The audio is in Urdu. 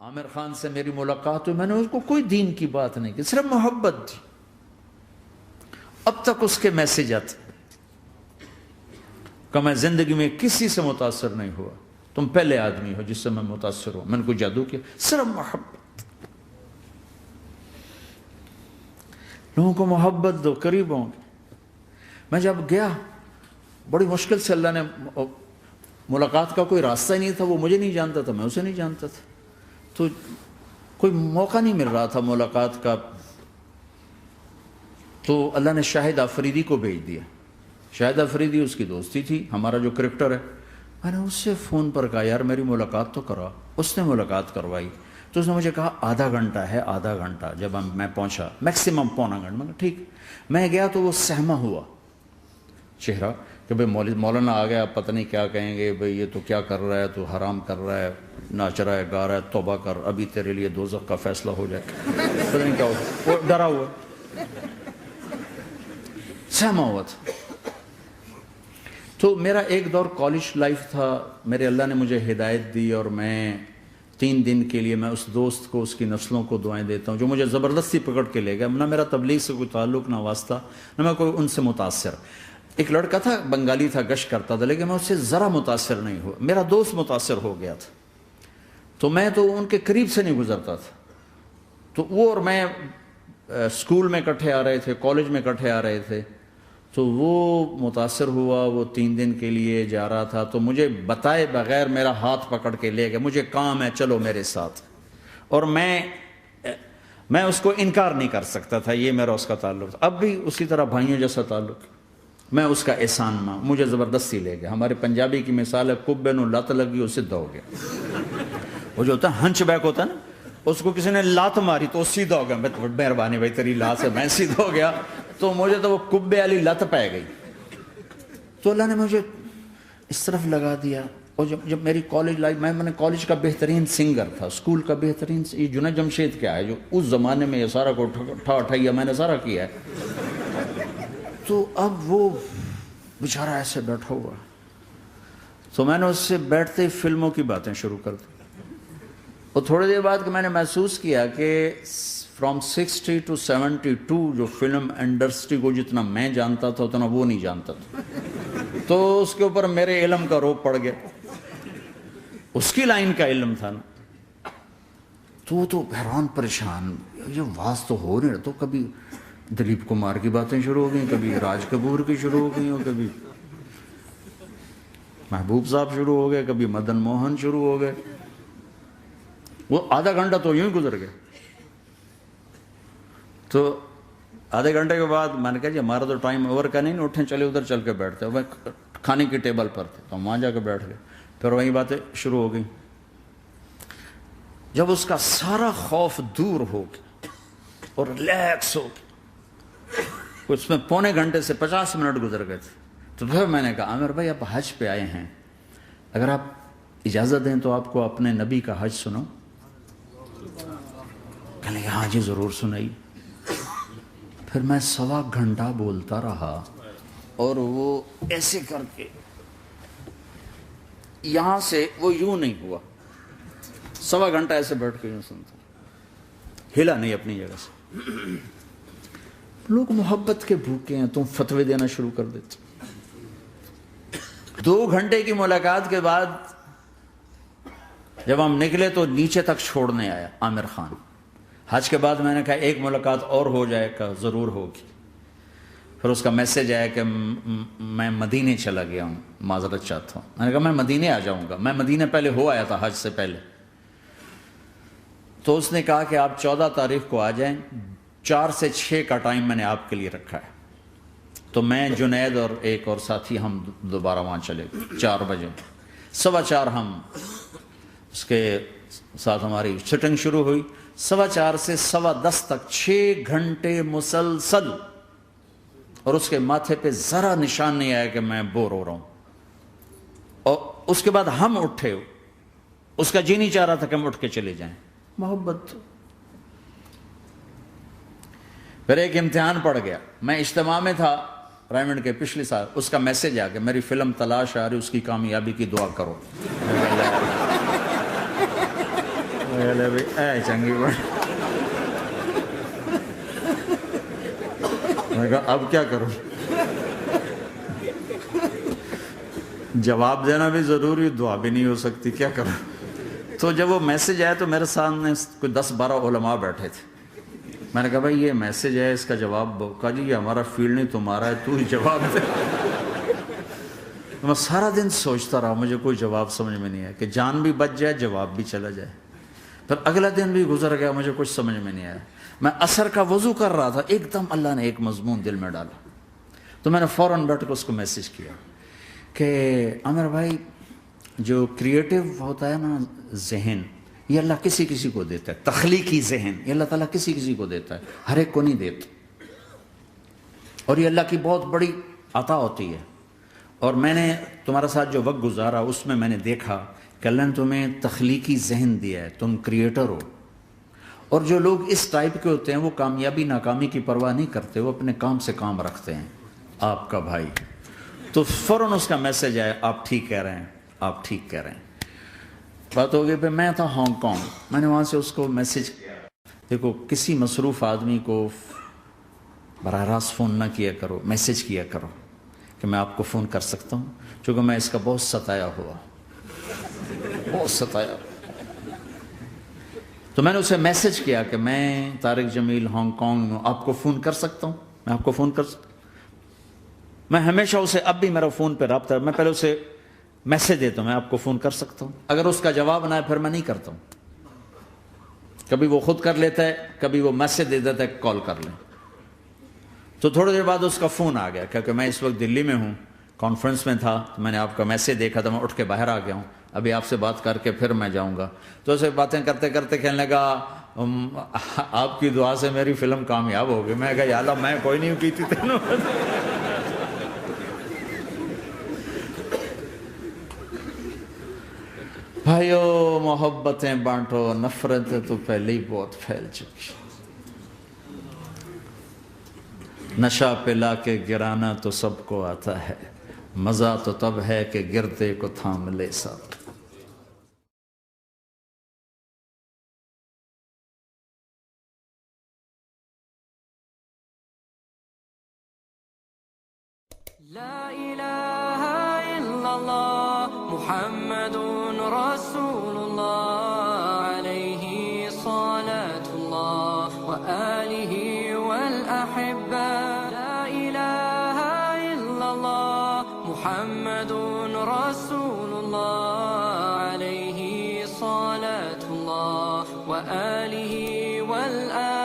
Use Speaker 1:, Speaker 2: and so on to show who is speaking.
Speaker 1: عامر خان سے میری ملاقات ہوئی، میں نے اس کو کوئی دین کی بات نہیں کی، صرف محبت تھی. اب تک اس کے میسج آتے کہ میں زندگی میں کسی سے متاثر نہیں ہوا، تم پہلے آدمی ہو جس سے میں متاثر ہوں. میں نے کوئی جادو کیا، صرف محبت. لوگوں کو محبت دو، قریب ہوں گے. میں جب گیا بڑی مشکل سے اللہ نے، ملاقات کا کوئی راستہ ہی نہیں تھا، وہ مجھے نہیں جانتا تھا، میں اسے نہیں جانتا تھا، تو کوئی موقع نہیں مل رہا تھا ملاقات کا. تو اللہ نے شاہد آفریدی کو بھیج دیا. شاہد آفریدی اس کی دوستی تھی، ہمارا جو کرکٹر ہے. میں نے اس سے فون پر کہا یار میری ملاقات تو کرا. اس نے ملاقات کروائی. تو اس نے مجھے کہا آدھا گھنٹہ ہے، آدھا گھنٹہ. جب میں پہنچا میکسیمم پونا گھنٹہ. میں کہا ٹھیک. میں گیا تو وہ سہما ہوا چہرہ کہ بھئی مولانا آ گیا، پتہ نہیں کیا کہیں گے، بھئی یہ تو کیا کر رہا ہے، تو حرام کر رہا ہے، ناچ رہا ہے، گا رہا ہے، توبہ کر، ابھی تیرے لیے دوزخ کا فیصلہ ہو جائے. پتہ نہیں کیا ہو. وہ ڈرا ہوا سہما ہوا تھا. تو میرا ایک دور کالج لائف تھا. میرے اللہ نے مجھے ہدایت دی اور میں 3 دن کے لیے میں اس دوست کو، اس کی نسلوں کو دعائیں دیتا ہوں جو مجھے زبردستی پکڑ کے لے گیا. نہ میرا تبلیغ سے کوئی تعلق، نہ واسطہ، نہ میں کوئی ان سے متاثر. ایک لڑکا تھا، بنگالی تھا، گشت کرتا تھا، لیکن میں اس سے ذرا متاثر نہیں ہوا. میرا دوست متاثر ہو گیا تھا، تو میں تو ان کے قریب سے نہیں گزرتا تھا. تو وہ اور میں اسکول میں اکٹھے آ رہے تھے، کالج میں اکٹھے آ رہے تھے. تو وہ متاثر ہوا، وہ 3 دن کے لیے جا رہا تھا. تو مجھے بتائے بغیر میرا ہاتھ پکڑ کے لے گیا، مجھے کام ہے چلو میرے ساتھ. اور میں اس کو انکار نہیں کر سکتا تھا، یہ میرا اس کا تعلق تھا. اب بھی اسی طرح بھائیوں جیسا تعلق. میں اس کا احسان ماں، مجھے زبردستی لے گیا. ہمارے پنجابی کی مثال ہے، کبے نو لت لگی وہ سیدھا ہو گیا. وہ جو ہوتا ہے ہنچ بیک ہوتا ہے نا، اس کو کسی نے لات ماری تو وہ سیدھا ہو گیا. مہربانی بھائی تیری لات سے میں سیدھا ہو گیا. تو مجھے تو وہ کبے والی لت پہ گئی. تو اللہ نے مجھے اس طرف لگا دیا. اور جب میری کالج لائف، میں نے کالج کا بہترین سنگر تھا، اسکول کا بہترین، یہ جنید جمشید کیا ہے جو اس زمانے میں یہ سارا کو اٹھایا میں نے سارا کیا ہے. تو اب وہ بیچارہ ایسے بیٹھا ہوا. تو میں نے اس سے بیٹھتے ہی فلموں کی باتیں شروع کر دی. اور تھوڑی دیر بعد کہ میں نے محسوس کیا کہ فرام 60 to 72 جو فلم انڈسٹری کو جتنا میں جانتا تھا اتنا وہ نہیں جانتا تھا. تو اس کے اوپر میرے علم کا روب پڑ گیا. اس کی لائن کا علم تھا نا. تو حیران پریشان، یہ واز تو ہو نہیں رہا. تو کبھی دلیپ کمار کی باتیں شروع ہو گئیں، کبھی راج کپور کی شروع ہو گئیں، اور کبھی محبوب صاحب شروع ہو گئے، کبھی مدن موہن شروع ہو گئے. وہ آدھا گھنٹہ تو یوں ہی گزر گیا. تو آدھے گھنٹے کے بعد میں نے کہا جی ہمارا تو ٹائم اوور کا نہیں، اٹھیں چلے ادھر چل کے بیٹھتے. وہ کھانے کی ٹیبل پر تھے تو ہم وہاں جا کے بیٹھ گئے. پھر وہیں باتیں شروع ہو گئیں. جب اس کا سارا خوف دور ہو گیا اور ریلیکس ہو گیا، اس میں پونے گھنٹے سے 50 منٹ گزر گئے تھے. تو پھر میں نے کہا عامر بھائی آپ حج پہ آئے ہیں، اگر آپ اجازت دیں تو آپ کو اپنے نبی کا حج سنو. کہنے لگے ہاں جی ضرور سنائی. پھر میں 1.25 گھنٹہ بولتا رہا اور وہ ایسے کر کے یہاں سے وہ یوں نہیں ہوا. 1.25 گھنٹہ ایسے بیٹھ کے یوں سنتا، ہلا نہیں اپنی جگہ سے. لوگ محبت کے بھوکے ہیں، تم فتوے دینا شروع کر دیتے. 2 گھنٹے کی ملاقات کے بعد جب ہم نکلے تو نیچے تک چھوڑنے آیا عامر خان. حج کے بعد میں نے کہا ایک ملاقات اور ہو جائے گا، ضرور ہوگی. پھر اس کا میسج آیا کہ میں مدینے چلا گیا ہوں، معذرت چاہتا ہوں. میں نے کہا میں مدینے آ جاؤں گا. میں مدینے پہلے ہو آیا تھا حج سے پہلے. تو اس نے کہا کہ آپ 14 تاریخ کو آ جائیں، 4 سے 6 کا ٹائم میں نے آپ کے لیے رکھا ہے. تو میں جنید اور ایک اور ساتھی ہم دوبارہ وہاں چلے گئے. 4 بجے 4:15 ہم اس کے ساتھ ہماری شوٹنگ شروع ہوئی. 4:15 سے 10:15 تک 6 گھنٹے مسلسل. اور اس کے ماتھے پہ ذرا نشان نہیں آیا کہ میں بور ہو رہا ہوں. اور اس کے بعد ہم اٹھے، اس کا جی نہیں چاہ رہا تھا کہ ہم اٹھ کے چلے جائیں. محبت. پھر ایک امتحان پڑ گیا. میں اجتماع میں تھا رائمنڈ کے پچھلے سال. اس کا میسج آ گیا میری فلم تلاش آ رہی، اس کی کامیابی کی دعا کرو. لے بھی اے چنگی بڑی. میں نے کہا اب کیا کروں؟ جواب دینا بھی ضروری، دعا بھی نہیں ہو سکتی، کیا کروں؟ تو جب وہ میسج آیا تو میرے سامنے کوئی 10-12 علماء بیٹھے تھے. میں نے کہا بھائی یہ میسج ہے، اس کا جواب. کہا جی یہ ہمارا فیلڈ نہیں تمہارا ہے، تو ہی جواب دے. میں سارا دن سوچتا رہا، مجھے کوئی جواب سمجھ میں نہیں آیا کہ جان بھی بچ جائے، جواب بھی چلا جائے. پھر اگلا دن بھی گزر گیا، مجھے کچھ سمجھ میں نہیں آیا. میں عصر کا وضو کر رہا تھا، ایک دم اللہ نے ایک مضمون دل میں ڈالا. تو میں نے فوراً بیٹھ کے اس کو میسج کیا کہ عامر بھائی، جو کریٹو ہوتا ہے نا ذہن، یہ اللہ کسی کسی کو دیتا ہے. تخلیقی ذہن یہ اللہ تعالیٰ کسی کسی کو دیتا ہے، ہر ایک کو نہیں دیتا. اور یہ اللہ کی بہت بڑی عطا ہوتی ہے. اور میں نے تمہارے ساتھ جو وقت گزارا اس میں میں نے دیکھا کہ اللہ نے تمہیں تخلیقی ذہن دیا ہے، تم کریٹر ہو. اور جو لوگ اس ٹائپ کے ہوتے ہیں وہ کامیابی ناکامی کی پرواہ نہیں کرتے، وہ اپنے کام سے کام رکھتے ہیں. آپ کا بھائی تو فوراً اس کا میسج آیا، آپ ٹھیک کہہ رہے ہیں، آپ ٹھیک کہہ رہے ہیں. بات ہو گئی. پہ میں تھا ہانگ کانگ، میں نے وہاں سے اس کو میسج کیا. دیکھو کسی مصروف آدمی کو براہ راست فون نہ کیا کرو، میسج کیا کرو کہ میں آپ کو فون کر سکتا ہوں، چونکہ میں اس کا بہت ستایا ہوا، بہت ستایا. تو میں نے اسے میسج کیا کہ میں طارق جمیل ہانگ کانگ میں آپ کو فون کر سکتا ہوں، میں آپ کو فون کر سکتا ہوں. میں ہمیشہ اسے، اب بھی میرا فون پہ رابطہ ہے، میں پہلے اسے میسج دیتا ہوں میں آپ کو فون کر سکتا ہوں. اگر اس کا جواب نہ ہے پھر میں نہیں کرتا ہوں. کبھی وہ خود کر لیتا ہے، کبھی وہ میسج دے دیتا ہے کال کر لیں. تو تھوڑی دیر بعد اس کا فون آ گیا، کیونکہ میں اس وقت دلی میں ہوں، کانفرنس میں تھا. تو میں نے آپ کا میسج دیکھا تو میں اٹھ کے باہر آ گیا ہوں، ابھی آپ سے بات کر کے پھر میں جاؤں گا. تو اسے باتیں کرتے کرتے کہنے لگا آپ کی دعا سے میری فلم کامیاب ہو گئی. میں کہا یا اللہ میں کوئی نہیں کی تھی تینوں. بھائیو محبتیں بانٹو، نفرتیں تو پہلے ہی بہت پھیل چکی. نشہ پلا کے گرانا تو سب کو آتا ہے، مزہ تو تب ہے کہ گرتے کو تھام لے ساتھ.
Speaker 2: لا إله إلا الله محمد رسول الله عليه صلاة الله وآله والأحبة. لا إله إلا الله محمد رسول الله عليه صلاة الله وآله والأحبة.